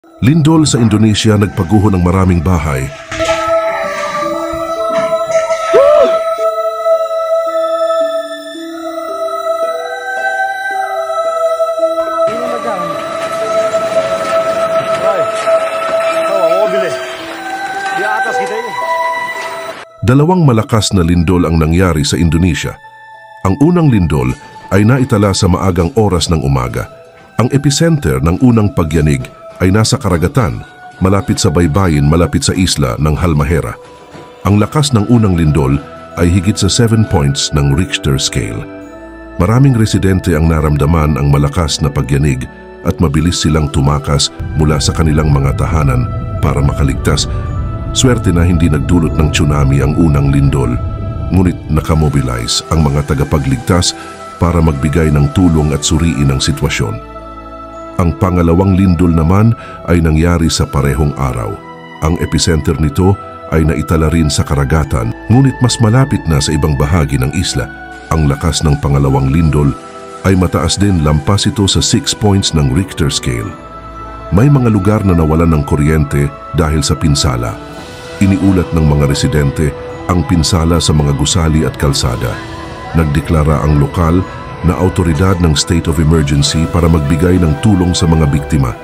Lindol sa Indonesia nagpaguho ng maraming bahay. Dalawang malakas na lindol ang nangyari sa Indonesia. Ang unang lindol ay naitala sa maagang oras ng umaga. Ang epicenter ng unang pagyanig ay nasa karagatan, malapit sa baybayin malapit sa isla ng Halmahera. Ang lakas ng unang lindol ay higit sa 7 points ng Richter scale. Maraming residente ang naramdaman ang malakas na pagyanig at mabilis silang tumakas mula sa kanilang mga tahanan para makaligtas. Swerte na hindi nagdulot ng tsunami ang unang lindol, ngunit nakamobilize ang mga tagapagligtas para magbigay ng tulong at suriin ang sitwasyon. Ang pangalawang lindol naman ay nangyari sa parehong araw. Ang epicenter nito ay naitala rin sa karagatan, ngunit mas malapit na sa ibang bahagi ng isla. Ang lakas ng pangalawang lindol ay mataas din, lampas ito sa 6 points ng Richter scale. May mga lugar na nawalan ng kuryente dahil sa pinsala. Iniulat ng mga residente ang pinsala sa mga gusali at kalsada. Nagdeklara ang lokal na autoridad ng state of emergency para magbigay ng tulong sa mga biktima.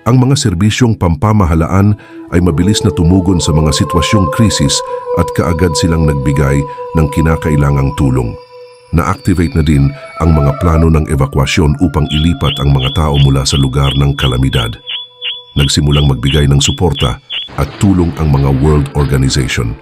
Ang mga serbisyong pampamahalaan ay mabilis na tumugon sa mga sitwasyong krisis at kaagad silang nagbigay ng kinakailangang tulong. Na-activate na din ang mga plano ng evakuasyon upang ilipat ang mga tao mula sa lugar ng kalamidad. Nagsimulang magbigay ng suporta at tulong ang mga world organization.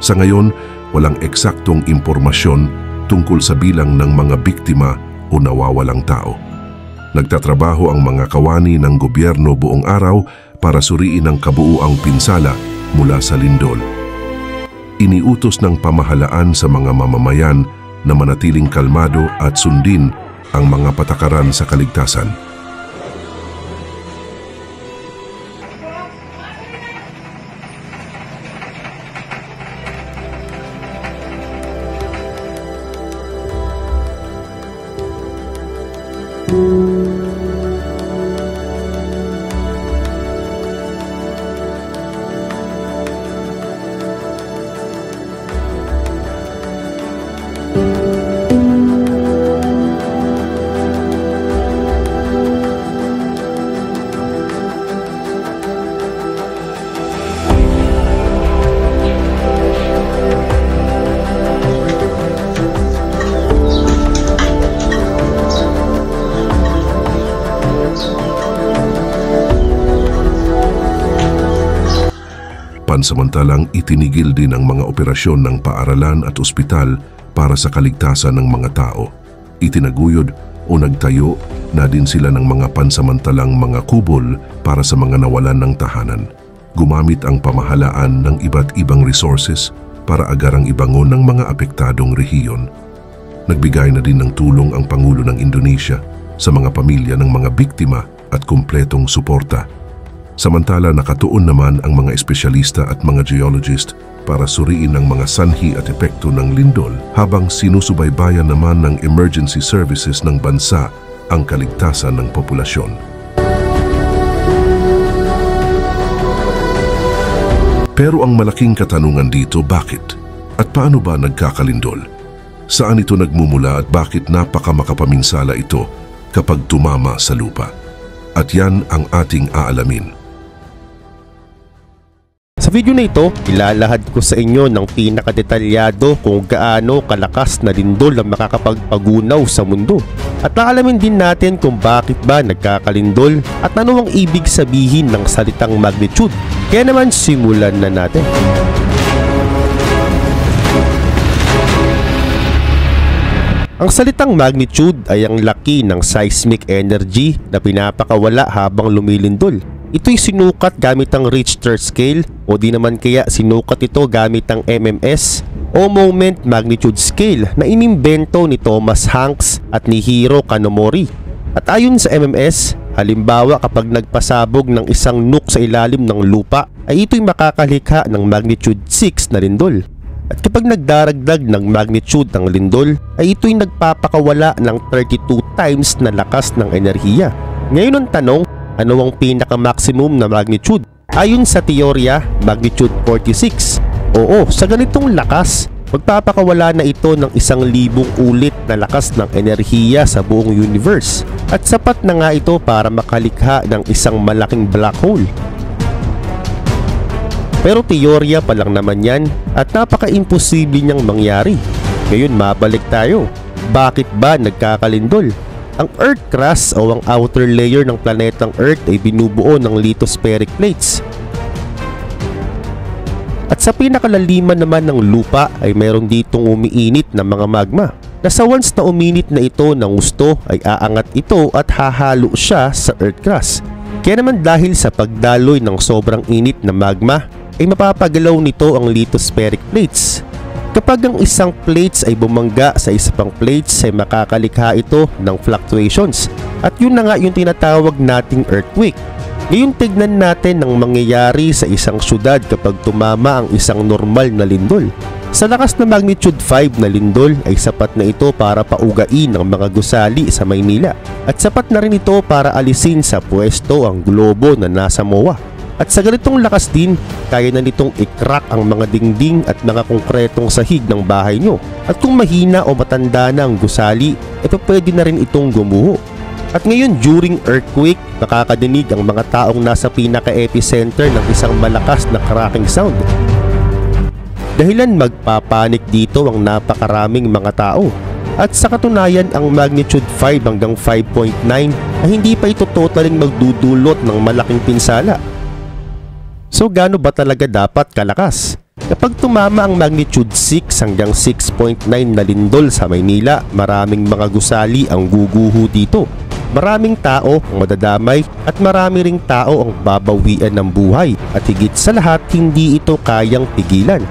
Sa ngayon, walang eksaktong impormasyon tungkol sa bilang ng mga biktima o nawawalang tao. Nagtatrabaho ang mga kawani ng gobyerno buong araw para suriin ang kabuuang pinsala mula sa lindol. Iniutos ng pamahalaan sa mga mamamayan na manatiling kalmado at sundin ang mga patakaran sa kaligtasan. Pansamantalang itinigil din ang mga operasyon ng paaralan at ospital para sa kaligtasan ng mga tao. Itinaguyod o nagtayo na din sila ng mga pansamantalang mga kubol para sa mga nawalan ng tahanan. Gumamit ang pamahalaan ng iba't ibang resources para agarang ibangon ng mga apektadong rehiyon. Nagbigay na din ng tulong ang Pangulo ng Indonesia sa mga pamilya ng mga biktima at kumpletong suporta. Samantala, nakatuon naman ang mga espesyalista at mga geologist para suriin ang mga sanhi at epekto ng lindol habang sinusubaybayan naman ng emergency services ng bansa ang kaligtasan ng populasyon. Pero ang malaking katanungan dito, bakit? At paano ba nagkakalindol? Saan ito nagmumula at bakit napakamakapaminsaala ito kapag tumama sa lupa? At yan ang ating aalamin. Sa video na ito, ilalahad ko sa inyo ng pinakadetalyado kung gaano kalakas na lindol ang makakapagpagunaw sa mundo. At naalamin din natin kung bakit ba nagkakalindol at ano ang ibig sabihin ng salitang magnitude. Kaya naman simulan na natin. Ang salitang magnitude ay ang laki ng seismic energy na pinapakawala habang lumilindol. Ito'y sinukat gamit ang Richter scale o di naman kaya sinukat ito gamit ang MMS o Moment Magnitude Scale na inimbento ni Thomas Hanks at ni Hiro Kanomori. At ayon sa MMS, halimbawa kapag nagpasabog ng isang nuke sa ilalim ng lupa ay ito'y makakalikha ng magnitude 6 na lindol. At kapag nagdaragdag ng magnitude ng lindol ay ito'y nagpapakawala ng 32 times na lakas ng enerhiya. Ngayon ang tanong, ano ang pinaka-maximum na magnitude? Ayon sa teorya, magnitude 46. Oo, sa ganitong lakas, magpapakawala na ito ng 1,000 ulit na lakas ng enerhiya sa buong universe. At sapat na nga ito para makalikha ng isang malaking black hole. Pero teorya pa lang naman yan at napaka-imposible niyang mangyari. Ngayon mabalik tayo. Bakit ba nagkakalindol? Ang Earth crust o ang outer layer ng planetang Earth ay binubuo ng lithospheric plates. At sa pinakalaliman naman ng lupa ay meron ditong umiinit na mga magma. Na sa once na uminit na ito ng gusto ay aangat ito at hahalo siya sa Earth crust. Kaya naman dahil sa pagdaloy ng sobrang init na magma ay mapapagalaw nito ang lithospheric plates. Kapag ang isang plates ay bumangga sa isa pang plates ay makakalikha ito ng fluctuations. At yun na nga yung tinatawag nating earthquake. Ngayon tignan natin ang mangyayari sa isang syudad kapag tumama ang isang normal na lindol. Sa lakas na magnitude 5 na lindol ay sapat na ito para paugain ang mga gusali sa Maynila. At sapat na rin ito para alisin sa pwesto ang globo na nasa MOA. At sa ganitong lakas din, kaya na nitong i-crack ang mga dingding at mga konkretong sahig ng bahay nyo. At kung mahina o matanda na ang gusali, ito pwede na rin itong gumuho. At ngayon during earthquake, nakakadinig ang mga taong nasa pinaka-epicenter ng isang malakas na cracking sound. Dahilan magpapanik dito ang napakaraming mga tao. At sa katunayan, ang magnitude 5 hanggang 5.9 ay hindi pa ito totaling magdudulot ng malaking pinsala. So gaano ba talaga dapat kalakas? Kapag tumama ang magnitude 6 hanggang 6.9 na lindol sa Maynila, maraming mga gusali ang guguho dito. Maraming tao ang madadamay at marami ring tao ang babawian ng buhay. At higit sa lahat, hindi ito kayang pigilan.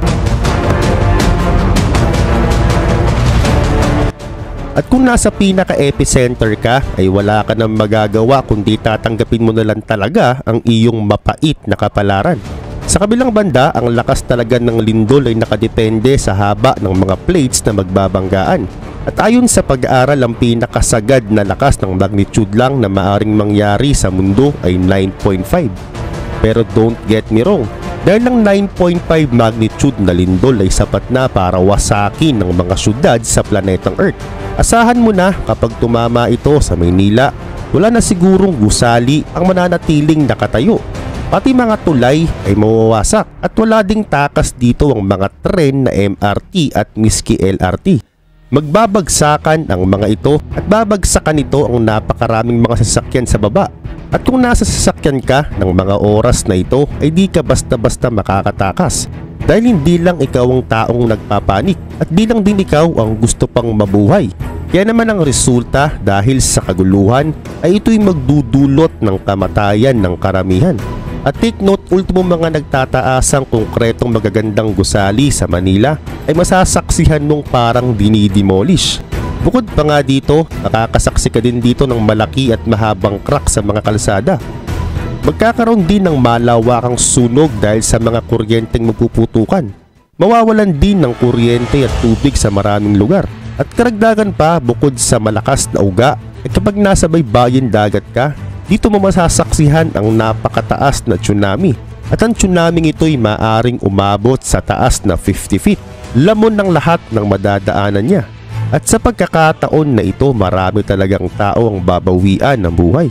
At kung nasa pinaka-epicenter ka ay wala ka nang magagawa kundi tatanggapin mo na lang talaga ang iyong mapait na kapalaran. Sa kabilang banda, ang lakas talaga ng lindol ay nakadepende sa haba ng mga plates na magbabanggaan. At ayon sa pag-aaral, ang pinakasagad na lakas ng magnitude lang na maaring mangyari sa mundo ay 9.5. Pero don't get me wrong, dahil ang 9.5 magnitude na lindol ay sapat na para wasakin ng mga syudad sa planetang Earth. Asahan mo na kapag tumama ito sa Maynila, wala na sigurong gusali ang mananatiling nakatayo. Pati mga tulay ay mawawasak at wala ding takas dito ang mga tren na MRT at miski LRT. Magbabagsakan ang mga ito at babagsakan ito ang napakaraming mga sasakyan sa baba. At kung nasa sasakyan ka ng mga oras na ito ay di ka basta-basta makakatakas. Dahil hindi lang ikaw ang taong nagpapanik at di lang din ikaw ang gusto pang mabuhay. Kaya naman ang resulta dahil sa kaguluhan ay ito'y magdudulot ng kamatayan ng karamihan. At take note, ultimo mga nagtataasang konkretong magagandang gusali sa Manila ay masasaksihan nung parang dinidemolish. Bukod pa nga dito, nakakasaksi ka din dito ng malaki at mahabang crack sa mga kalsada. Magkakaroon din ng malawakang sunog dahil sa mga kuryenteng magpuputukan. Mawawalan din ng kuryente at tubig sa maraming lugar. At karagdagan pa, bukod sa malakas na uga, at kapag nasa baybayin dagat ka, dito mo masasaksihan ang napakataas na tsunami. At ang tsunaming ito'y maaring umabot sa taas na 50 feet. Lamon ng lahat ng madadaanan niya. At sa pagkakataon na ito, marami talagang tao ang babawian ng buhay.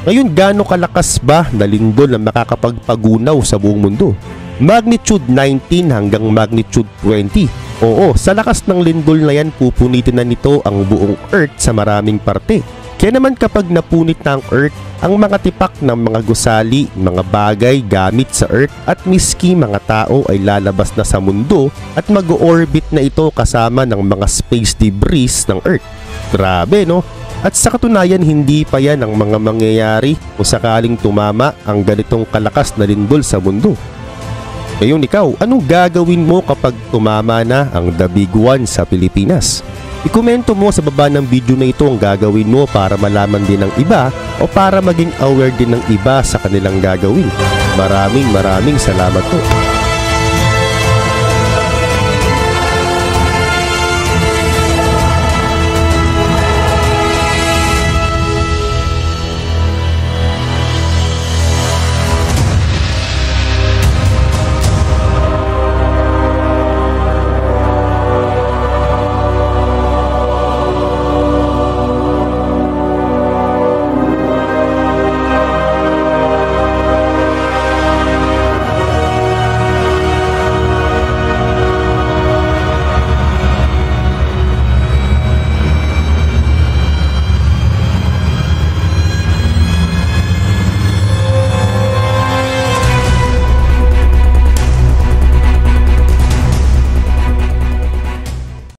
Ngayon, gaano kalakas ba na lindol ang makakapagpagunaw sa buong mundo? Magnitude 19 hanggang magnitude 20. Oo, sa lakas ng lindol na yan, pupunitin na nito ang buong Earth sa maraming parte. Kaya naman kapag napunit na ang Earth, ang mga tipak ng mga gusali, mga bagay gamit sa Earth at miski mga tao ay lalabas na sa mundo at mag-orbit na ito kasama ng mga space debris ng Earth. Grabe, no? At sa katunayan, hindi pa yan ang mga mangyayari kung sakaling tumama ang ganitong kalakas na lindol sa mundo. Ngayon ikaw, anong gagawin mo kapag tumama na ang The Big One sa Pilipinas? Ikomento mo sa baba ng video na ito ang gagawin mo para malaman din ng iba o para maging aware din ng iba sa kanilang gagawin. Maraming salamat po.